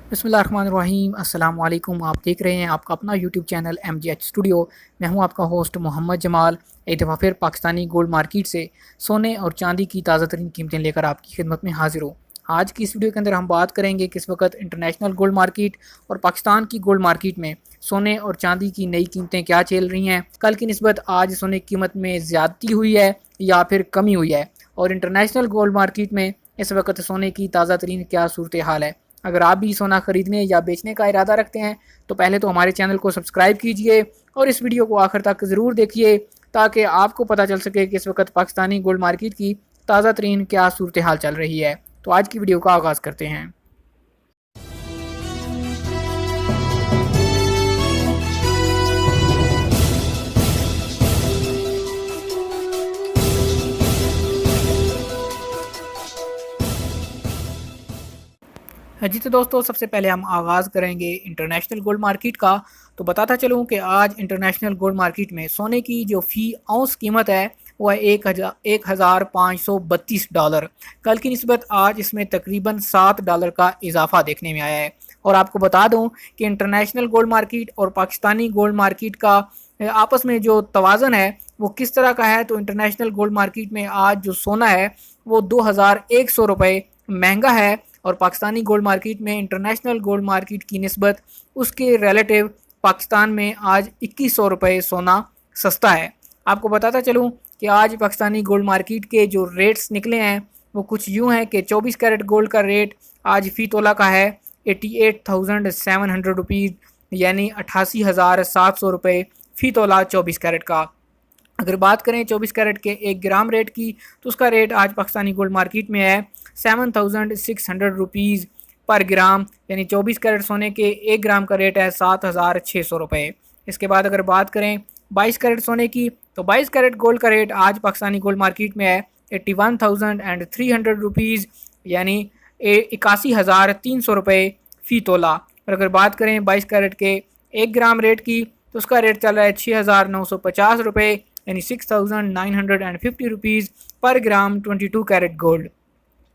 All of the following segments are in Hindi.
बिस्मिल्लाहिर्रहमानिर्रहीम अस्सलाम वालेकुम। आप देख रहे हैं आपका अपना यूट्यूब चैनल MGH स्टूडियो। मैं हूं आपका होस्ट मोहम्मद जमाल। एक दफ़ा फिर पाकिस्तानी गोल्ड मार्केट से सोने और चांदी की ताज़ा तरीन कीमतें लेकर आपकी खिदमत में हाजिर हूँ। आज की इस वीडियो के अंदर हम बात करेंगे किस वक्त इंटरनेशनल गोल्ड मार्केट और पाकिस्तान की गोल्ड मार्केट में सोने और चांदी की नई कीमतें क्या चल रही हैं। कल की निस्बत आज सोने की कीमत में ज़्यादती हुई है या फिर कमी हुई है, और इंटरनेशनल गोल्ड मार्केट में इस वक्त सोने की ताज़ा तरीन क्या सूरत हाल है। अगर आप भी सोना खरीदने या बेचने का इरादा रखते हैं तो पहले तो हमारे चैनल को सब्सक्राइब कीजिए और इस वीडियो को आखिर तक ज़रूर देखिए, ताकि आपको पता चल सके कि इस वक्त पाकिस्तानी गोल्ड मार्केट की ताज़ा तरीन क्या सूरत हाल चल रही है। तो आज की वीडियो का आगाज़ करते हैं। जी तो दोस्तों, सबसे पहले हम आगाज़ करेंगे इंटरनेशनल गोल्ड मार्केट का। तो बताता चलूँ कि आज इंटरनेशनल गोल्ड मार्केट में सोने की जो फ़ी औंस कीमत है वो है 1532 डॉलर। कल की निस्बत आज इसमें तकरीबन $7 का इजाफा देखने में आया है। और आपको बता दूं कि इंटरनेशनल गोल्ड मार्केट और पाकिस्तानी गोल्ड मार्केट का आपस में जो तवाज़न है वो किस तरह का है। तो इंटरनेशनल गोल्ड मार्केट में आज जो सोना है वो 2100 रुपये महंगा है, और पाकिस्तानी गोल्ड मार्केट में इंटरनेशनल गोल्ड मार्केट की निस्बत उसके रिलेटिव पाकिस्तान में आज 2100 रुपये सोना सस्ता है। आपको बताता चलूँ कि आज पाकिस्तानी गोल्ड मार्केट के जो रेट्स निकले हैं वो कुछ यूँ हैं कि 24 कैरेट गोल्ड का रेट आज फ़ी तोला का है 88,700 रुपीज़, यानी 88,700 रुपये फ़ी तोला 24 कैरेट का। अगर बात करें 24 कैरेट के 1 ग्राम रेट की तो उसका रेट आज पाकिस्तानी गोल्ड मार्केट में है 7,600 रुपीज़ पर ग्राम, यानी 24 कैरेट सोने के 1 ग्राम का रेट है 7,600 रुपये। इसके बाद अगर बात करें 22 कैरेट सोने की तो 22 कैरेट गोल्ड का रेट आज पाकिस्तानी गोल्ड मार्केट में है 81,300 रुपीज़, यानी 81,300 रुपये फ़ी तोला। और अगर बात करें 22 कैरेट के 1 ग्राम रेट की तो उसका रेट चल रहा है 6,950 रुपये, यानी 6,950 रुपीज़ पर ग्राम 22 कैरेट गोल्ड।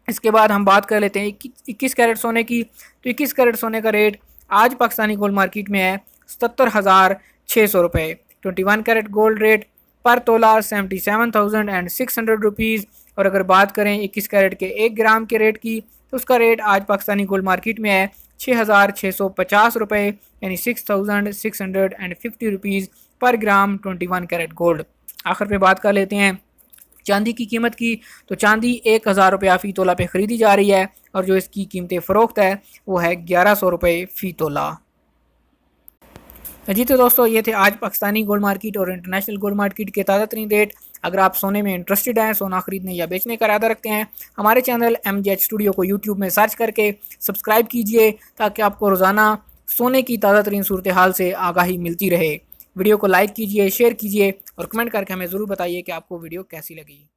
इसके बाद हम बात कर लेते हैं 21 कैरेट सोने की। तो 21 कैरेट सोने का रेट आज पाकिस्तानी गोल्ड मार्केट में है 77,600 रुपये। 21 कैरेट गोल्ड रेट पर तोला 77,600 रुपीज़। और अगर बात करें 21 कैरेट के 1 ग्राम के रेट की तो उसका रेट आज पाकिस्तानी गोल्ड मार्केट में है 6,650 रुपये, यानी 6,650 रुपीज़ पर ग्राम 21 कैरेट गोल्ड। आखिर पे बात कर लेते हैं चांदी की कीमत की। तो चांदी 1,000 रुपया फ़ी तोला पे ख़रीदी जा रही है, और जो इसकी कीमतें फ़रोख्त है वो है 1,100 रुपये फ़ी तोला। जी तो दोस्तों, ये थे आज पाकिस्तानी गोल्ड मार्केट और इंटरनेशनल गोल्ड मार्केट के ताज़ा तरीन रेट। अगर आप सोने में इंटरेस्टेड हैं, सोना खरीदने या बेचने का इरादा रखते हैं, हमारे चैनल MGH स्टूडियो को यूट्यूब में सर्च करके सब्सक्राइब कीजिए, ताकि आपको रोज़ाना सोने की ताज़ा तरीन सूरत हाल से आगाही मिलती रहे। वीडियो को लाइक कीजिए, शेयर कीजिए और कमेंट करके हमें ज़रूर बताइए कि आपको वीडियो कैसी लगी।